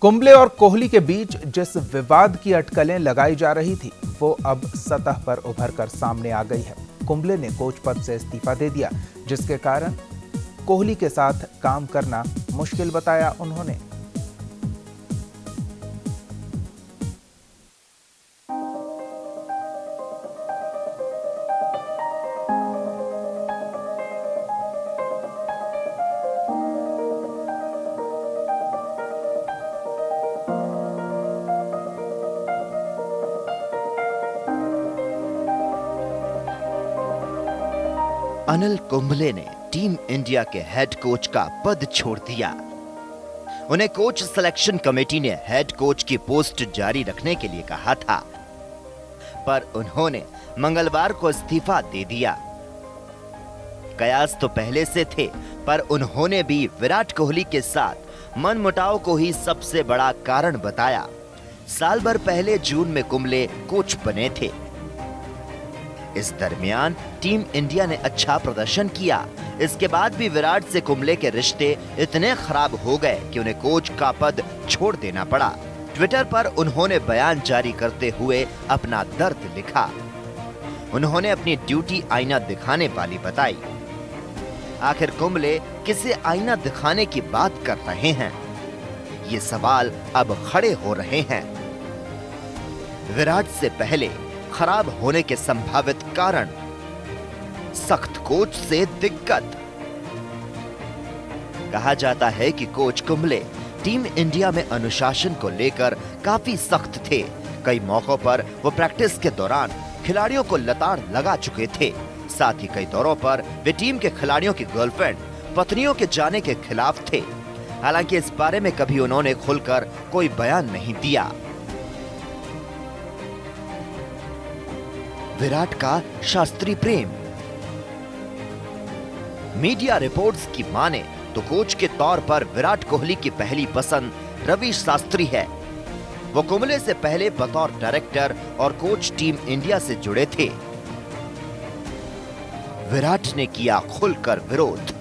कुंबले और कोहली के बीच जिस विवाद की अटकलें लगाई जा रही थी वो अब सतह पर उभर कर सामने आ गई है। कुंबले ने कोच पद से इस्तीफा दे दिया, जिसके कारण कोहली के साथ काम करना मुश्किल बताया उन्होंने। अनिल कुंबले ने टीम इंडिया के हेड कोच का पद छोड़ दिया। उन्हें कोच सिलेक्शन कमेटी ने हेड कोच की पोस्ट जारी रखने के लिए कहा था, पर उन्होंने मंगलवार को इस्तीफा दे दिया। कयास तो पहले से थे, पर उन्होंने भी विराट कोहली के साथ मनमुटाव को ही सबसे बड़ा कारण बताया। साल भर पहले जून में कुंबले कोच बने थे। इस दरमियान टीम इंडिया ने अच्छा प्रदर्शन किया। इसके बाद भी विराट से कुंबले के रिश्ते इतने खराब हो गए कि उन्हें कोच का पद छोड़ देना पड़ा। ट्विटर पर उन्होंने बयान जारी करते हुए अपना दर्द लिखा। उन्होंने अपनी ड्यूटी आईना दिखाने वाली बताई। आखिर कुंबले किसे आईना दिखाने की बात कर रहे हैं, ये सवाल अब खड़े हो रहे हैं। विराट से पहले खराब होने के संभावित कारण, सख्त कोच से दिक्कत। कहा जाता है कि कोच कुंबले टीम इंडिया में अनुशासन को लेकर काफी सख्त थे। कई मौकों पर वो प्रैक्टिस के दौरान खिलाड़ियों को लताड़ लगा चुके थे। साथ ही कई दौरों पर वे टीम के खिलाड़ियों की गर्लफ्रेंड, पत्नियों के जाने के खिलाफ थे। हालांकि इस बारे में कभी उन्होंने खुलकर कोई बयान नहीं दिया। विराट का शास्त्री प्रेम। मीडिया रिपोर्ट्स की माने तो कोच के तौर पर विराट कोहली की पहली पसंद रवि शास्त्री है। वो कुंबले से पहले बतौर डायरेक्टर और कोच टीम इंडिया से जुड़े थे। विराट ने किया खुलकर विरोध।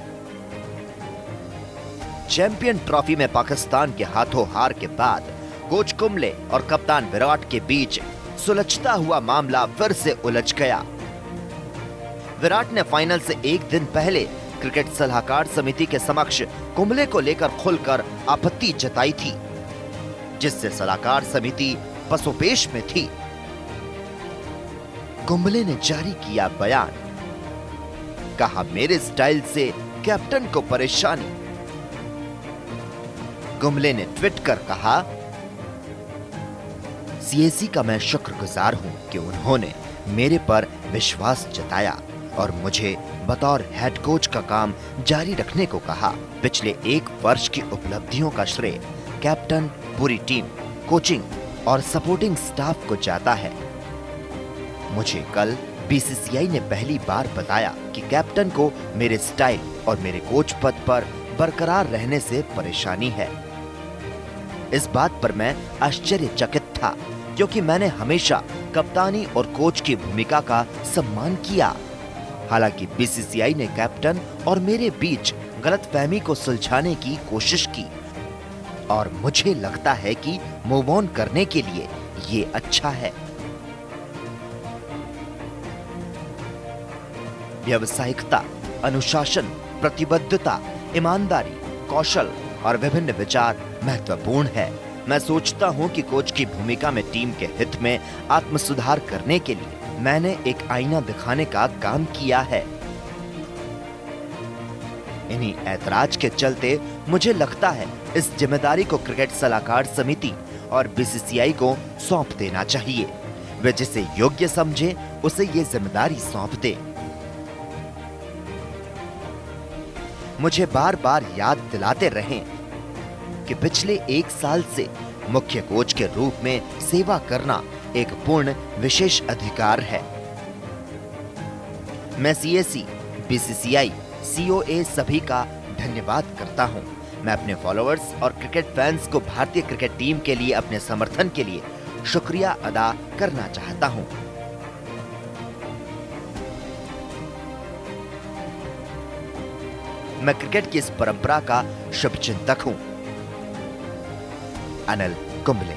चैंपियन ट्रॉफी में पाकिस्तान के हाथों हार के बाद कोच कुंबले और कप्तान विराट के बीच सुलझता हुआ मामला फिर से उलझ गया। विराट ने फाइनल से एक दिन पहले क्रिकेट सलाहकार समिति के समक्ष कुंबले को लेकर खुलकर आपत्ति जताई थी, जिससे सलाहकार समिति पसोपेश में थी। कुंबले ने जारी किया बयान। कहा, मेरे स्टाइल से कैप्टन को परेशानी। कुंबले ने ट्वीट कर कहा, सीएसी का मैं शुक्रगुजार हूं कि उन्होंने मेरे पर विश्वास जताया और मुझे बतौर हेड कोच का काम जारी रखने को कहा। पिछले एक वर्ष की उपलब्धियों का श्रेय कैप्टन, पूरी टीम, कोचिंग और सपोर्टिंग स्टाफ को जाता है। मुझे कल बीसीसीआई ने पहली बार बताया कि कैप्टन को मेरे स्टाइल और मेरे कोच पद पर बरकरार रहने से परेशानी है। इस बात पर मैं आश्चर्यचकित था, क्योंकि मैंने हमेशा कप्तानी और कोच की भूमिका का सम्मान किया। हालांकि बीसीसीआई ने कैप्टन और मेरे बीच गलतफहमी को सुलझाने की कोशिश की और मुझे लगता है कि मूव ऑन करने के लिए ये अच्छा है। व्यावसायिकता, अनुशासन, प्रतिबद्धता, ईमानदारी, कौशल और विभिन्न विचार महत्वपूर्ण है। मैं सोचता हूं कि कोच की भूमिका में टीम के हित में आत्मसुधार करने के लिए मैंने एक आईना दिखाने का काम किया है। इन्हीं ऐतराज के चलते मुझे लगता है इस जिम्मेदारी को क्रिकेट सलाहकार समिति और बीसीसीआई को सौंप देना चाहिए। वे जिसे योग्य समझे उसे ये जिम्मेदारी सौंप दे। मुझे बार बार याद दिलाते रहें कि पिछले एक साल से मुख्य कोच के रूप में सेवा करना एक पूर्ण विशेष अधिकार है। मैं सीएसी, बीसीसीआई, सीओए सभी का धन्यवाद करता हूं। मैं अपने फॉलोअर्स और क्रिकेट फैंस को भारतीय क्रिकेट टीम के लिए अपने समर्थन के लिए शुक्रिया अदा करना चाहता हूं। मैं क्रिकेट की इस परंपरा का शुभचिंतक हूं। अनिल कुंबले।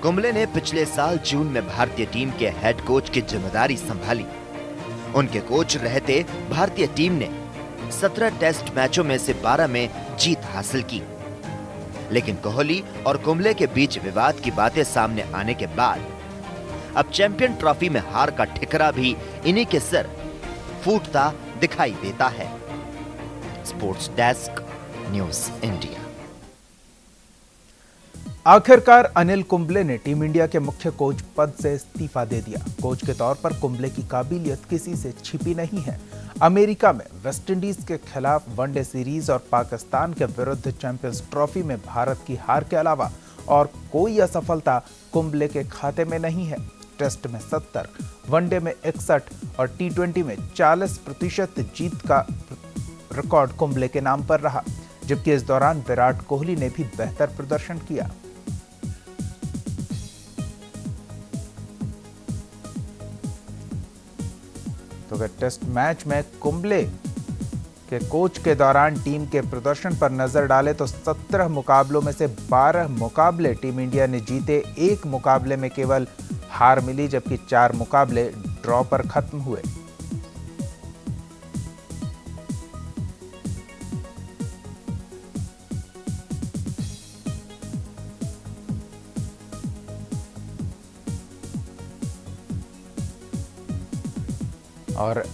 कुंबले ने पिछले साल जून में भारतीय टीम के हेड कोच की जिम्मेदारी संभाली। उनके कोच रहते भारतीय टीम ने 17 टेस्ट मैचों में से 12 में जीत हासिल की। लेकिन कोहली और कुंबले के बीच विवाद की बातें सामने आने के बाद अब चैंपियन ट्रॉफी में हार का ठिकरा भी इन्हीं के सिर फूटता दिखाई देता है। Sports desk, news India. आखिरकार अनिल कुंबले ने टीम इंडिया के मुख्य कोच पद से इस्तीफा दे दिया। कोच के तौर पर कुंबले की काबिलियत किसी से छिपी नहीं है। अमेरिका में वेस्टइंडीज के खिलाफ वनडे सीरीज और पाकिस्तान के विरुद्ध चैंपियंस ट्रॉफी में भारत की हार के अलावा और कोई असफलता कुंबले के खाते में नहीं है। टेस्ट में 70, वनडे में 61 और टी20 में 40% जीत का रिकॉर्ड कुंबले के नाम पर रहा, जबकि इस दौरान विराट कोहली ने भी बेहतर प्रदर्शन किया। तो अगर टेस्ट मैच में कुंबले के कोच के दौरान टीम के प्रदर्शन पर नजर डाले तो 17 मुकाबलों में से 12 मुकाबले टीम इंडिया ने जीते, 1 मुकाबले में केवल हार मिली, जबकि 4 मुकाबले ड्रॉ पर खत्म हुए। और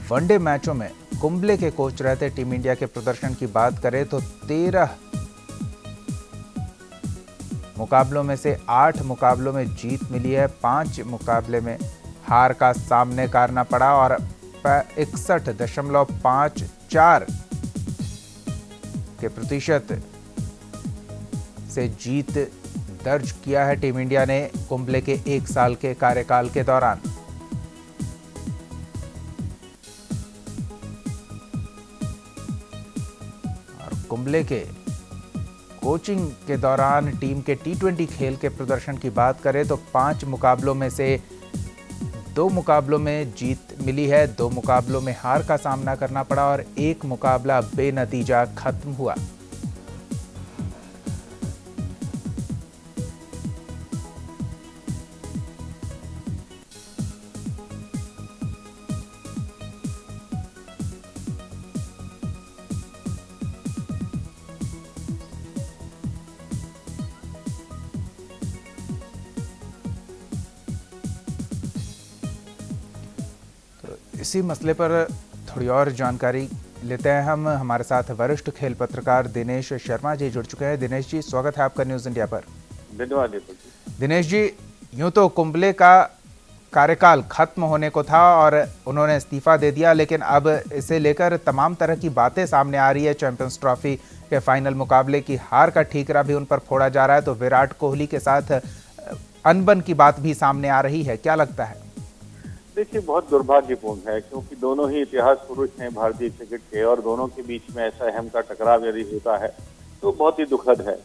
वनडे मैचों में कुंबले के कोच रहते टीम इंडिया के प्रदर्शन की बात करें तो 13 मुकाबलों में से 8 मुकाबलों में जीत मिली है, 5 मुकाबले में हार का सामना करना पड़ा और 61.54 के प्रतिशत से जीत दर्ज किया है टीम इंडिया ने कुंबले के 1 साल के कार्यकाल के दौरान। कुंबले के कोचिंग के दौरान टीम के टी20 खेल के प्रदर्शन की बात करें तो 5 मुकाबलों में से 2 मुकाबलों में जीत मिली है, 2 मुकाबलों में हार का सामना करना पड़ा और 1 मुकाबला बेनतीजा खत्म हुआ। इसी मसले पर थोड़ी और जानकारी लेते हैं हम। हमारे साथ वरिष्ठ खेल पत्रकार दिनेश शर्मा जी जुड़ चुके हैं। दिनेश जी, स्वागत है आपका न्यूज इंडिया पर। धन्यवाद। दिनेश जी, यूं तो कुंबले का कार्यकाल खत्म होने को था और उन्होंने इस्तीफा दे दिया, लेकिन अब इसे लेकर तमाम तरह की बातें सामने आ रही है। चैंपियंस ट्रॉफी के फाइनल मुकाबले की हार का ठीकरा भी उन पर फोड़ा जा रहा है, तो विराट कोहली के साथ अनबन की बात भी सामने आ रही है। क्या लगता है? देखिए, बहुत दुर्भाग्यपूर्ण है क्योंकि दोनों ही इतिहास पुरुष हैं भारतीय क्रिकेट के और दोनों के बीच में ऐसा अहम का टकराव यदि होता है तो बहुत ही दुखद है।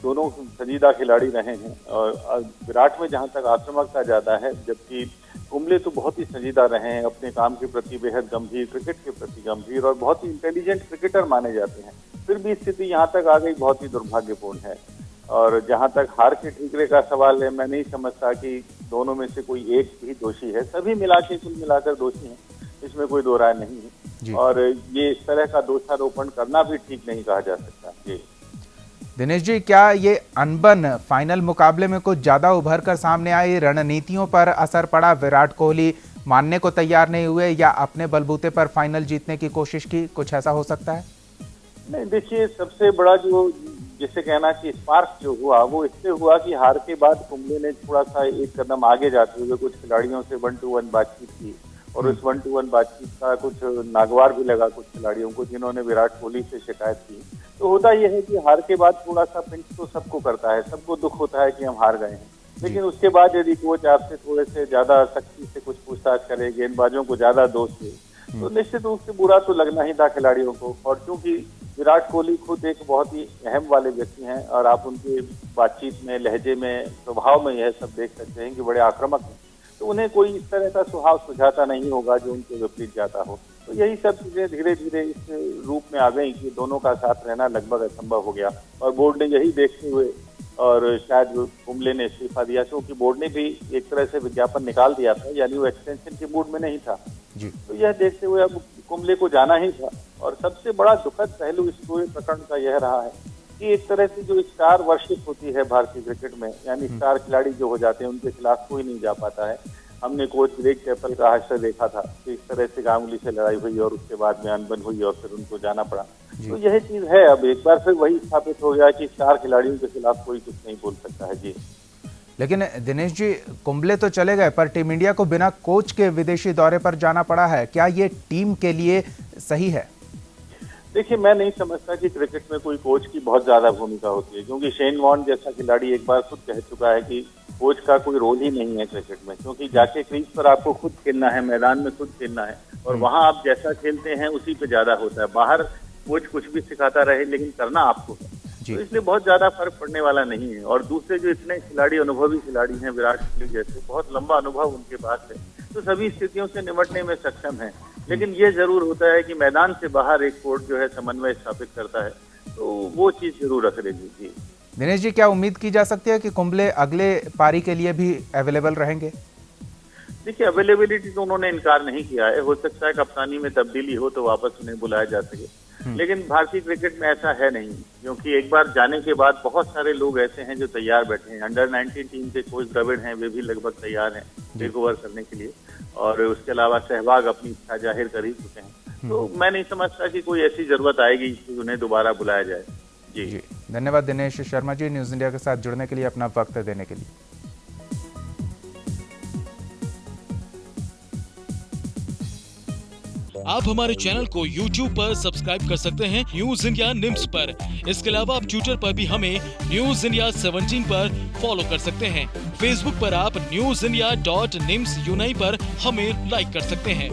दोनों संजीदा खिलाड़ी रहे हैं और विराट में जहां तक आक्रामकता ज्यादा है, जबकि कुंबले तो बहुत ही संजीदा रहे हैं, अपने काम के प्रति बेहद गंभीर, क्रिकेट के प्रति गंभीर और बहुत ही इंटेलिजेंट क्रिकेटर माने जाते हैं। फिर भी स्थिति यहाँ तक आ गई, बहुत ही दुर्भाग्यपूर्ण है। और जहां तक हार के ठीकरे का सवाल है, मैं नहीं समझता कि दोनों में से कोई एक ही दोषी है। सभी मिला के कुल मिलाकर दोषी हैं, इसमें कोई दो राय नहीं है और ये इस तरह का दोषारोपण करना भी ठीक नहीं कहा जा सकता। जी दिनेश जी, क्या ये अनबन फाइनल मुकाबले में कुछ ज्यादा उभर कर सामने आई? रणनीतियों पर असर पड़ा? विराट कोहली मानने को तैयार नहीं हुए या अपने बलबूते पर फाइनल जीतने की कोशिश की? कुछ ऐसा हो सकता है? नहीं, देखिए, सबसे बड़ा जो जिसे कहना कि स्पार्क जो हुआ वो इससे हुआ कि हार के बाद कुंबले ने थोड़ा सा एक कदम आगे जाते हुए कुछ खिलाड़ियों से 1-to-1 बातचीत की और उस 1-to-1 बातचीत का कुछ नागवार भी लगा कुछ खिलाड़ियों को जिन्होंने विराट कोहली से शिकायत की। तो होता यह है कि हार के बाद थोड़ा सा पिंच तो सबको करता है, सबको दुख होता है कि हम हार गए हैं, लेकिन उसके बाद यदि कोच आपसे थोड़े से ज्यादा सख्ती से कुछ पूछताछ करे, गेंदबाजों को ज्यादा दोष दे, तो निश्चित रूप से बुरा तो लगना ही था खिलाड़ियों को। और क्योंकि विराट कोहली खुद एक बहुत ही अहम वाले व्यक्ति हैं और आप उनके बातचीत में, लहजे में, स्वभाव में यह सब देख सकते हैं कि बड़े आक्रामक हैं, तो उन्हें कोई इस तरह का स्वभाव सुझाता नहीं होगा जो उनके विपरीत जाता हो। तो यही सब चीजें धीरे धीरे इस रूप में आ गई कि दोनों का साथ रहना लगभग असंभव हो गया और बोर्ड ने यही देखते हुए और शायद कुंबले ने इस्तीफा दिया, क्योंकि बोर्ड ने भी एक तरह से विज्ञापन निकाल दिया था, यानी वो एक्सटेंशन के मूड में नहीं था जी। तो यह देखते हुए अब कुंबले को जाना ही था। और सबसे बड़ा दुखद पहलू इस पूरे प्रकरण का यह रहा है कि एक तरह से जो स्टार वर्शिप होती है भारतीय क्रिकेट में, यानी स्टार खिलाड़ी जो हो जाते हैं उनके खिलाफ कोई नहीं जा पाता है। हमने कोच ग्रेग चैपल का हादसा देखा था कि इस तरह से गांगुली से लड़ाई हुई और उसके बाद में अनबन हुई और फिर उनको जाना पड़ा। तो यही चीज है, अब एक बार फिर वही स्थापित हो गया कि स्टार खिलाड़ियों के खिलाफ कोई कुछ नहीं बोल सकता है जी। लेकिन दिनेश जी, कुंबले तो चले गए पर टीम इंडिया को बिना कोच के विदेशी दौरे पर जाना पड़ा है, क्या ये टीम के लिए सही है? देखिए, मैं नहीं समझता कि क्रिकेट में कोई कोच की बहुत ज्यादा भूमिका होती है, क्योंकि शेन वॉर्न जैसा खिलाड़ी एक बार खुद कह चुका है कि कोच का कोई रोल ही नहीं है क्रिकेट में, क्योंकि जाके क्रीज पर आपको खुद खेलना है, मैदान में खुद खेलना है और वहां आप जैसा खेलते हैं उसी पे ज्यादा होता है। बाहर कोच कुछ भी सिखाता रहे लेकिन करना आपको है, तो इसलिए बहुत ज्यादा फर्क पड़ने वाला नहीं है। और दूसरे जो इतने खिलाड़ी, अनुभवी खिलाड़ी हैं, विराट कोहली जैसे, बहुत लंबा अनुभव उनके पास है, तो सभी स्थितियों से निपटने में सक्षम है। लेकिन ये जरूर होता है कि मैदान से बाहर एक कोच जो है समन्वय स्थापित करता है, तो वो चीज जरूर रख लेगी जी। दिनेश जी, क्या उम्मीद की जा सकती है कि कुंबले अगले पारी के लिए भी अवेलेबल रहेंगे? देखिए, अवेलेबिलिटी तो उन्होंने इनकार नहीं किया है, हो सकता है कप्तानी में तब्दीली हो तो वापस उन्हें बुलाया जा सके, लेकिन भारतीय क्रिकेट में ऐसा है नहीं, क्योंकि एक बार जाने के बाद बहुत सारे लोग ऐसे हैं जो तैयार बैठे हैं। अंडर 19 टीम के कोच द्रविड़ हैं, वे भी लगभग तैयार हैं टेक ओवर करने के लिए, और उसके अलावा सहवाग अपनी इच्छा जाहिर कर ही चुके हैं। तो मैं नहीं समझता कि कोई ऐसी जरूरत आएगी कि उन्हें दोबारा बुलाया जाए जी। धन्यवाद दिनेश शर्मा जी, न्यूज इंडिया के साथ जुड़ने के लिए, अपना वक्त देने के लिए। आप हमारे चैनल को YouTube पर सब्सक्राइब कर सकते हैं न्यूज इंडिया निम्स पर। इसके अलावा आप ट्विटर पर भी हमें न्यूज इंडिया 17 पर फॉलो कर सकते हैं। फेसबुक पर आप newsindia.nimsUnai पर हमें लाइक कर सकते हैं।